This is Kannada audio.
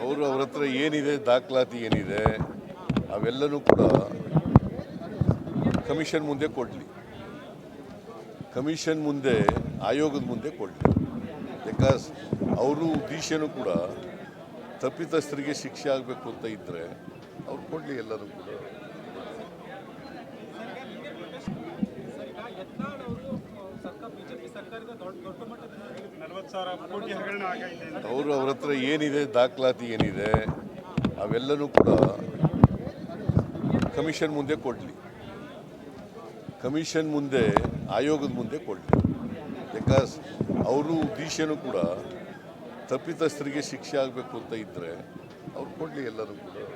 ಅವ್ರ ಹತ್ರ ಏನಿದೆ ದಾಖಲಾತಿ ಏನಿದೆ ಅವೆಲ್ಲನೂ ಕೂಡ ಕಮಿಷನ್ ಮುಂದೆ ಕೊಡಲಿ, ಕಮಿಷನ್ ಮುಂದೆ ಆಯೋಗದ ಮುಂದೆ ಕೊಡಲಿ. ಬಿಕಾಸ್ ಅವರು ಉದ್ದೇಶನೂ ಕೂಡ ತಪ್ಪಿತಸ್ಥರಿಗೆ ಶಿಕ್ಷೆ ಆಗಬೇಕು ಅಂತ ಇದ್ದರೆ ಅವ್ರು ಕೊಡಲಿ ಎಲ್ಲರೂ ಕೂಡ. ಅವ್ರ ಹತ್ರ ಏನಿದೆ ದಾಖಲಾತಿ ಏನಿದೆ ಅವೆಲ್ಲನೂ ಕೂಡ ಕಮಿಷನ್ ಮುಂದೆ ಕೊಡಲಿ, ಕಮಿಷನ್ ಮುಂದೆ ಆಯೋಗದ ಮುಂದೆ ಕೊಡಲಿ. ಬಿಕಾಸ್ ಅವರು ಉದ್ದೇಶನೂ ಕೂಡ ತಪ್ಪಿತಸ್ಥರಿಗೆ ಶಿಕ್ಷೆ ಆಗಬೇಕು ಅಂತ ಇದ್ದರೆ ಅವ್ರು ಕೊಡಲಿ ಎಲ್ಲರೂ ಕೂಡ.